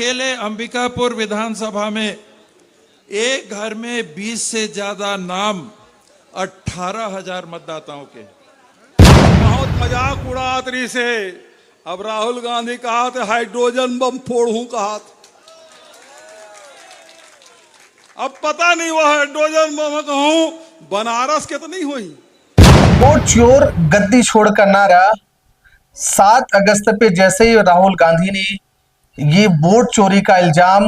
अकेले अंबिकापुर विधानसभा में एक घर में 20 से ज्यादा नाम 18,000 मतदाताओं के। बहुत मजाक उड़ातरी से अब राहुल गांधी कहा तो हाइड्रोजन बम फोड़ू कहा। अब पता नहीं वो हाइड्रोजन बम कहूं बनारस के तो नहीं हुई। वोट चोर गद्दी छोड़ का नारा 7 अगस्त पे जैसे ही राहुल गांधी ने ये वोट चोरी का इल्जाम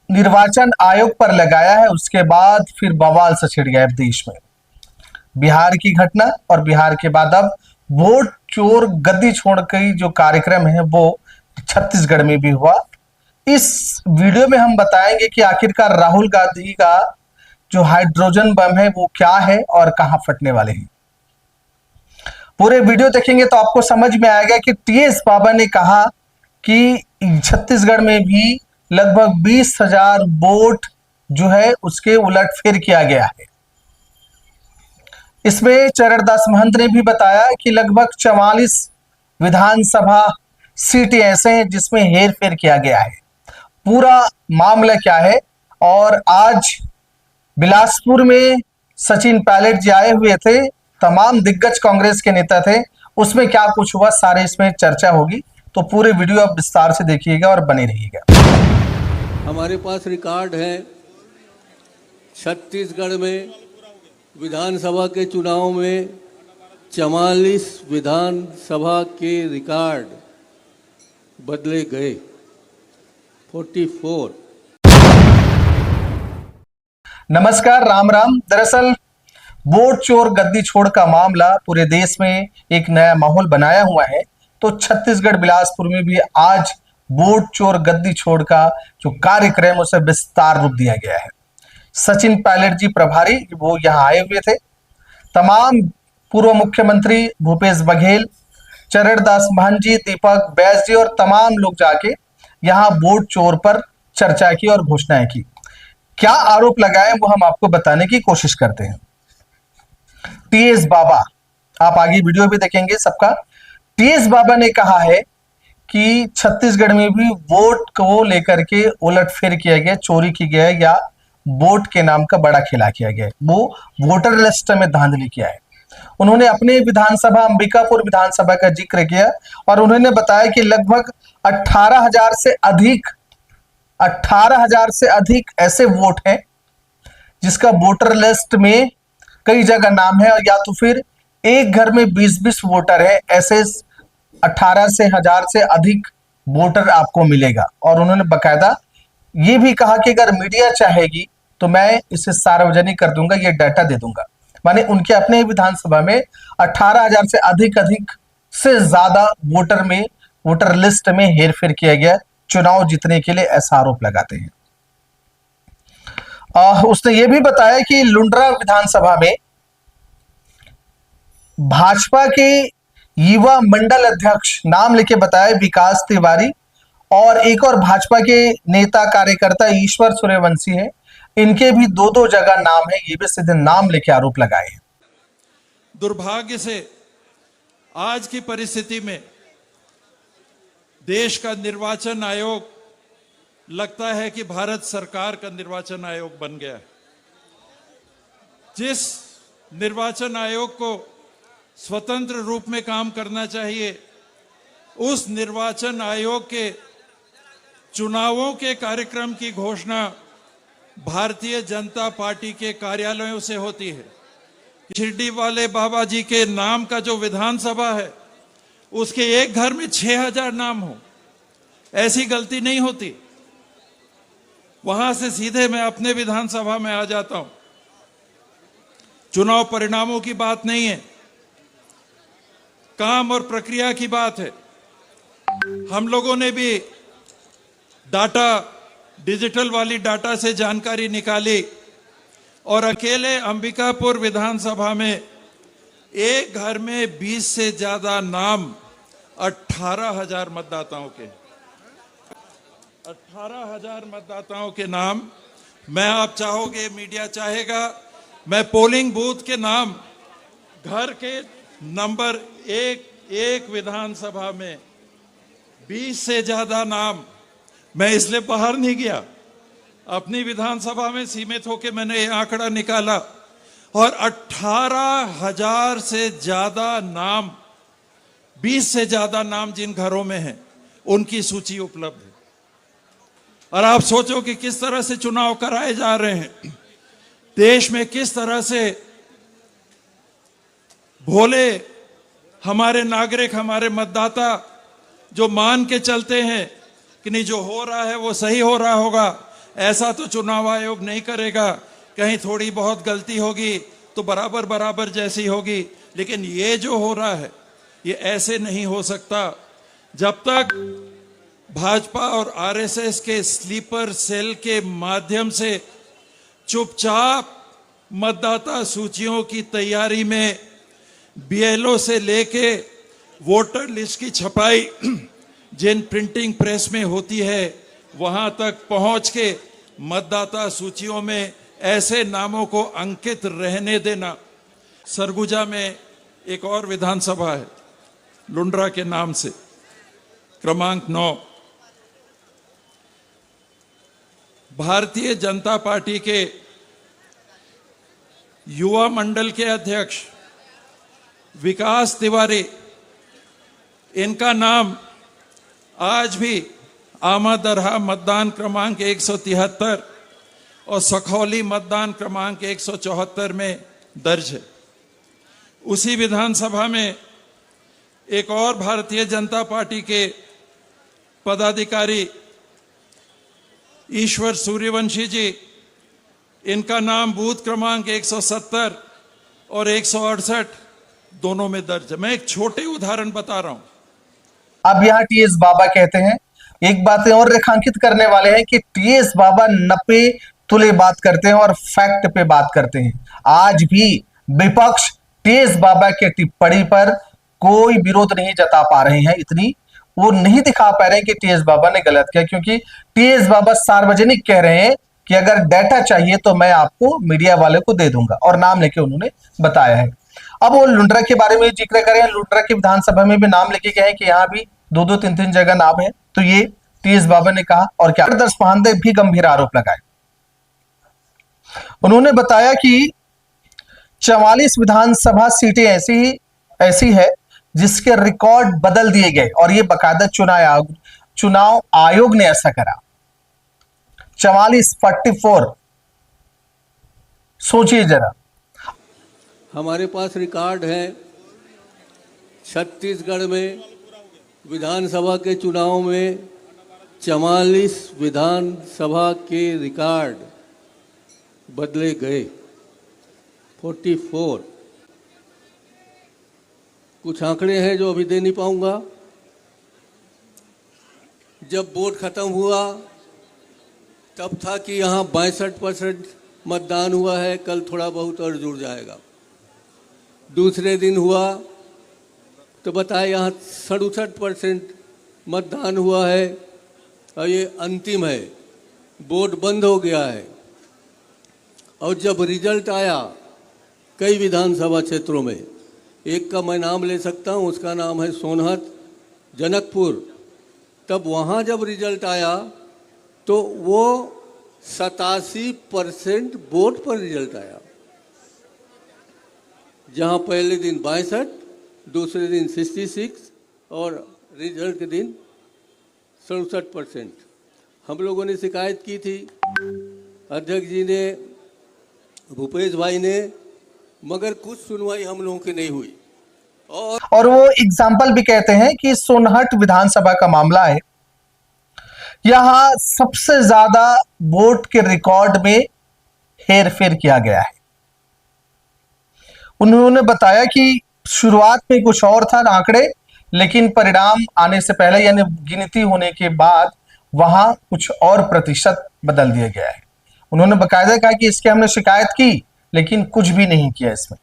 निर्वाचन आयोग पर लगाया है, उसके बाद फिर बवाल से छिड़ गया देश में। बिहार की घटना और बिहार के बाद अब वोट चोर गद्दी छोड़ के जो कार्यक्रम है वो छत्तीसगढ़ में भी हुआ। इस वीडियो में हम बताएंगे कि आखिरकार राहुल गांधी का जो हाइड्रोजन बम है वो क्या है और कहां फटने वाले हैं। पूरे वीडियो देखेंगे तो आपको समझ में आएगा कि टीएस बाबा ने कहा कि छत्तीसगढ़ में भी लगभग 20,000 वोट जो है उसके उलटफेर किया गया है। इसमें चरणदास महंत ने भी बताया कि लगभग 44 विधानसभा सीटें ऐसे हैं जिसमें हेरफेर किया गया है। पूरा मामला क्या है और आज बिलासपुर में सचिन पायलट जी आए हुए थे, तमाम दिग्गज कांग्रेस के नेता थे, उसमें क्या कुछ हुआ सारे इसमें चर्चा होगी। तो पूरे वीडियो आप विस्तार से देखिएगा और बने रहिएगा। हमारे पास रिकॉर्ड है छत्तीसगढ़ में विधानसभा के चुनाव में 44 विधानसभा के रिकॉर्ड बदले गए। 44। नमस्कार, राम राम। दरअसल वोट चोर गद्दी छोड़ का मामला पूरे देश में एक नया माहौल बनाया हुआ है, तो छत्तीसगढ़ बिलासपुर में भी आज वोट चोर गद्दी छोड़ का जो कार्यक्रम उसे विस्तार रूप दिया गया है। सचिन पायलट जी प्रभारी वो यहाँ आए हुए थे। तमाम पूर्व मुख्यमंत्री भूपेश बघेल, चरणदास महंत जी, दीपक बैस जी और तमाम लोग जाके यहाँ वोट चोर पर चर्चा की और घोषणाएं की। क्या आरोप लगाए वो हम आपको बताने की कोशिश करते हैं। टीएस बाबा, आप आगे वीडियो भी देखेंगे सबका। टीएस बाबा ने कहा है कि छत्तीसगढ़ में भी वोट को लेकर के उलटफेर किया गया, चोरी की गया या वोट के नाम का बड़ा खेला किया गया, वो वोटर लिस्ट में धांधली किया है। उन्होंने अपने विधानसभा अंबिकापुर विधानसभा का जिक्र किया और उन्होंने बताया कि लगभग 18,000 से अधिक ऐसे वोट हैं जिसका वोटर लिस्ट में कई जगह नाम है, और या तो फिर एक घर में 20-20 वोटर है, ऐसे 18,000 से अधिक वोटर आपको मिलेगा। और उन्होंने बकायदा ये भी कहा कि अगर मीडिया चाहेगी तो मैं इसे सार्वजनिक कर दूंगा, ये डाटा दे दूंगा। माने उनके अपने विधानसभा में 18,000 से अधिक से ज्यादा वोटर लिस्ट में हेरफेर किया गया चुनाव जीतने के लिए, ऐसा आरोप लगाते हैं। उसने ये भी बताया कि लुंड्रा विधानसभा में भाजपा के युवा मंडल अध्यक्ष, नाम लेके बताया विकास तिवारी, और एक और भाजपा के नेता कार्यकर्ता ईश्वर सूर्यवंशी है, इनके भी 2-2 जगह नाम है, ये भी सीधे नाम लेके आरोप लगाए हैं। दुर्भाग्य से आज की परिस्थिति में देश का निर्वाचन आयोग लगता है कि भारत सरकार का निर्वाचन आयोग बन गया है। जिस निर्वाचन आयोग को स्वतंत्र रूप में काम करना चाहिए, उस निर्वाचन आयोग के चुनावों के कार्यक्रम की घोषणा भारतीय जनता पार्टी के कार्यालयों से होती है। शिरडी वाले बाबा जी के नाम का जो विधानसभा है, उसके एक घर में 6,000 नाम हो, ऐसी गलती नहीं होती। वहां से सीधे मैं अपने विधानसभा में आ जाता हूं। चुनाव परिणामों की बात नहीं है, काम और प्रक्रिया की बात है। हम लोगों ने भी डाटा, डिजिटल वाली डाटा से जानकारी निकाली और अकेले अंबिकापुर विधानसभा में एक घर में 20 से ज्यादा नाम 18,000 मतदाताओं के, 18,000 मतदाताओं के नाम। मैं, आप चाहोगे, मीडिया चाहेगा, मैं पोलिंग बूथ के नाम, घर के नंबर एक विधानसभा में 20 से ज्यादा नाम, मैं इसलिए बाहर नहीं गया, अपनी विधानसभा में सीमित होकर मैंने ये आंकड़ा निकाला, और 18,000 से ज्यादा नाम, 20 से ज्यादा नाम जिन घरों में हैं उनकी सूची उपलब्ध है। और आप सोचो कि किस तरह से चुनाव कराए जा रहे हैं, देश में किस तरह से भोले हमारे नागरिक, हमारे मतदाता जो मान के चलते हैं कि नहीं जो हो रहा है वो सही हो रहा होगा, ऐसा तो चुनाव आयोग नहीं करेगा, कहीं थोड़ी बहुत गलती होगी तो बराबर बराबर जैसी होगी। लेकिन ये जो हो रहा है ये ऐसे नहीं हो सकता। जब तक भाजपा और आरएसएस के स्लीपर सेल के माध्यम से चुपचाप मतदाता सूचियों की तैयारी में बीएलओ से लेके वोटर लिस्ट की छपाई जिन प्रिंटिंग प्रेस में होती है वहां तक पहुंच के मतदाता सूचियों में ऐसे नामों को अंकित रहने देना। सरगुजा में एक और विधानसभा है लुंड्रा के नाम से, क्रमांक 9। भारतीय जनता पार्टी के युवा मंडल के अध्यक्ष विकास तिवारी, इनका नाम आज भी आमादरहा मतदान क्रमांक 173 और सखौली मतदान क्रमांक 174 में दर्ज है। उसी विधानसभा में एक और भारतीय जनता पार्टी के पदाधिकारी ईश्वर सूर्यवंशी जी, इनका नाम बूथ क्रमांक 170 और 168 दोनों में दर्ज है। मैं एक छोटे उदाहरण बता रहा हूं। अब यहाँ टीएस बाबा कहते हैं, एक बात और रेखांकित करने वाले हैं कि टीएस बाबा नपे तुले बात करते हैं और फैक्ट पे बात करते हैं। आज भी विपक्ष टीएस बाबा के टिप्पणी पर कोई विरोध नहीं जता पा रहे हैं, इतनी वो नहीं दिखा पा रहे हैं कि टीएस बाबा ने गलत किया, क्योंकि टीएस बाबा सार्वजनिक कह रहे हैं कि अगर डाटा चाहिए तो मैं आपको मीडिया वाले को दे दूंगा, और नाम लेके उन्होंने बताया है। अब वो लुंड्रा के बारे में जिक्र करें, लुंड्रा की विधानसभा में भी नाम लेके गए हैं कि यहाँ भी 2-2, 3-3 जगह नाम है, तो ये टीएस बाबा ने कहा। और क्या दर्श महानदे भी गंभीर आरोप लगाए। उन्होंने बताया कि 44 विधानसभा सीटें ऐसी है जिसके रिकॉर्ड बदल दिए गए, और ये बाकायदा चुनाव आयोग ने ऐसा करा। 44 सोचिए जरा। हमारे पास रिकॉर्ड है, छत्तीसगढ़ में विधानसभा के चुनाव में 44 विधानसभा के रिकॉर्ड बदले गए। 44 कुछ आंकड़े हैं जो अभी दे नहीं पाऊंगा। जब वोट खत्म हुआ तब था कि यहाँ 62% मतदान हुआ है, कल थोड़ा बहुत और जुड़ जाएगा। दूसरे दिन हुआ तो बताया यहाँ 67% मतदान हुआ है और ये अंतिम है, वोट बंद हो गया है। और जब रिजल्ट आया कई विधानसभा क्षेत्रों में, एक का मैं नाम ले सकता हूँ, उसका नाम है सोनहत जनकपुर, तब वहाँ जब रिजल्ट आया तो वो 87% वोट पर रिजल्ट आया। जहाँ पहले दिन 62, दूसरे दिन 66 और रिजल्ट के दिन 67%। हम लोगों ने शिकायत की थी, अध्यक्ष जी ने, भूपेश भाई ने, मगर कुछ सुनवाई हम लोगों की नहीं हुई। और वो एग्जाम्पल भी कहते हैं कि सोनहट विधानसभा का मामला है, यहां सबसे ज्यादा वोट के रिकॉर्ड में हेरफेर किया गया है। उन्होंने बताया कि शुरुआत में कुछ और था आंकड़े, लेकिन परिणाम आने से पहले यानी गिनती होने के बाद वहां कुछ और प्रतिशत बदल दिया गया है। उन्होंने बकायदा कहा कि इसकी हमने शिकायत की लेकिन कुछ भी नहीं किया इसमें।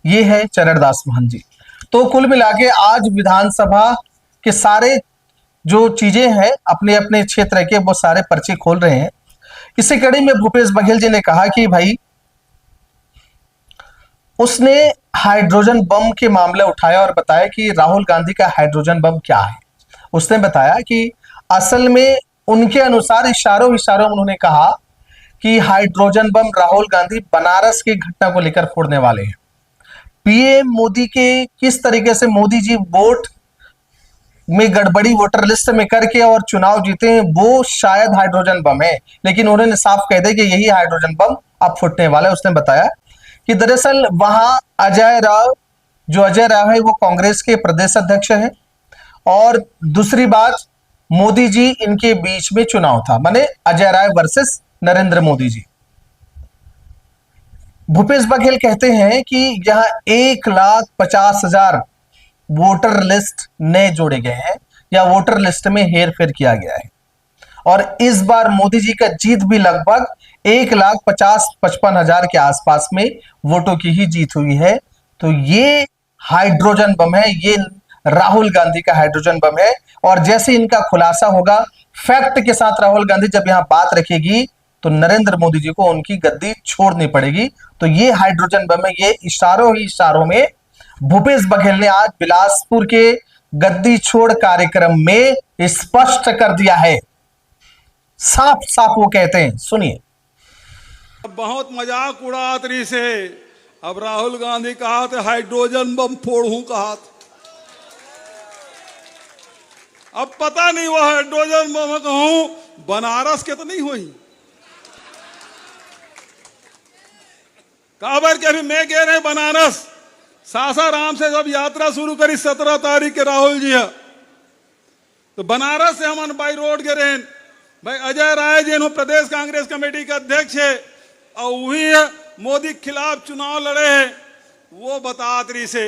ये है चरणदास महंत जी। तो कुल मिला के आज विधानसभा के सारे जो चीजें हैं अपने अपने क्षेत्र के, वो सारे पर्चे खोल रहे हैं। इसी कड़ी में भूपेश बघेल जी ने कहा कि भाई उसने हाइड्रोजन बम के मामले उठाया और बताया कि राहुल गांधी का हाइड्रोजन बम क्या है। उसने बताया कि असल में उनके अनुसार इशारों इशारों में उन्होंने कहा कि हाइड्रोजन बम राहुल गांधी बनारस की घटना को लेकर फोड़ने वाले हैं। पीएम मोदी के किस तरीके से मोदी जी वोट में गड़बड़ी वोटर लिस्ट में करके और चुनाव जीते हैं, वो शायद हाइड्रोजन बम है, लेकिन उन्होंने साफ कह दिया कि यही हाइड्रोजन बम अब फूटने वाला है। उसने बताया कि दरअसल वहां अजय राव है वो कांग्रेस के प्रदेश अध्यक्ष हैं, और दूसरी बात मोदी जी इनके बीच में चुनाव था, माने अजय राय वर्सेस नरेंद्र मोदी जी। भूपेश बघेल कहते हैं कि यहां 1,50,000 वोटर लिस्ट नए जोड़े गए हैं या वोटर लिस्ट में हेरफेर किया गया है, और इस बार मोदी जी का जीत भी लगभग 1,50,55,000 के आसपास में वोटों की ही जीत हुई है। तो ये हाइड्रोजन बम है, ये राहुल गांधी का हाइड्रोजन बम है। और जैसे इनका खुलासा होगा फैक्ट के साथ, राहुल गांधी जब यहां बात रखेगी तो नरेंद्र मोदी जी को उनकी गद्दी छोड़नी पड़ेगी। तो ये हाइड्रोजन बम है, ये इशारों ही इशारों में भूपेश बघेल ने आज बिलासपुर के गद्दी छोड़ कार्यक्रम में स्पष्ट कर दिया है। साफ साफ वो कहते हैं, सुनिए। बहुत मजाक उड़ात रही से अब राहुल गांधी कहा तो हाइड्रोजन बम फोड़ू कहा। अब पता नहीं वो हाइड्रोजन बम कहूं बनारस के तो नहीं हुई। काबर के अभी मैं कह रहे बनारस सासाराम से जब यात्रा शुरू करी 17 तारीख के राहुल जी है, तो बनारस से हम बाई रोड गए रहे भाई अजय राय जी प्रदेश कांग्रेस कमेटी के अध्यक्ष है और वही मोदी के खिलाफ चुनाव लड़े हैं। वो बतात रही से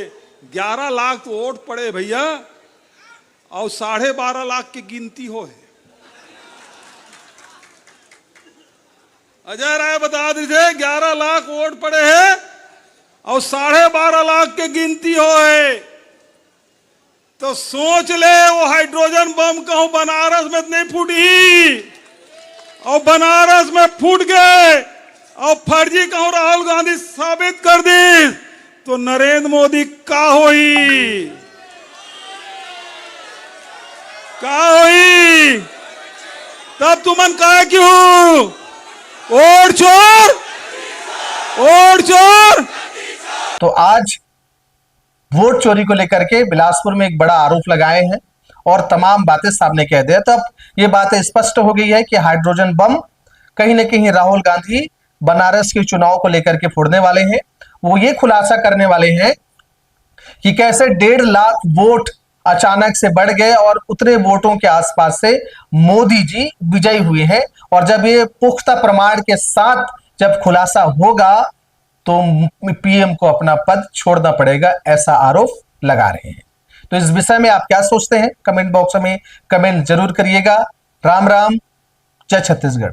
11 लाख तो वोट पड़े भैया और 12.5 लाख की गिनती हो है। अजय राय बता दी थे 11 लाख वोट पड़े हैं और 12.5 लाख की गिनती हो है। तो सोच ले वो हाइड्रोजन बम कहूं बनारस में नहीं फूटी और बनारस में फूट गए और फर्जी कहूं राहुल गांधी साबित कर दी तो नरेंद्र मोदी का होई तब तुमन कहा क्यों वोट चोर। तो आज वोट चोरी को लेकर के बिलासपुर में एक बड़ा आरोप लगाए हैं और तमाम बातें सामने कह दिया। तब ये बातें स्पष्ट हो गई है कि हाइड्रोजन बम कहीं ना कहीं राहुल गांधी बनारस के चुनाव को लेकर के फोड़ने वाले हैं। वो ये खुलासा करने वाले हैं कि कैसे 1.5 लाख वोट अचानक से बढ़ गए और उतने वोटों के आसपास से मोदी जी विजयी हुए हैं। और जब ये पुख्ता प्रमाण के साथ जब खुलासा होगा तो पीएम को अपना पद छोड़ना पड़ेगा, ऐसा आरोप लगा रहे हैं। तो इस विषय में आप क्या सोचते हैं कमेंट बॉक्स में कमेंट जरूर करिएगा। राम राम, जय छत्तीसगढ़।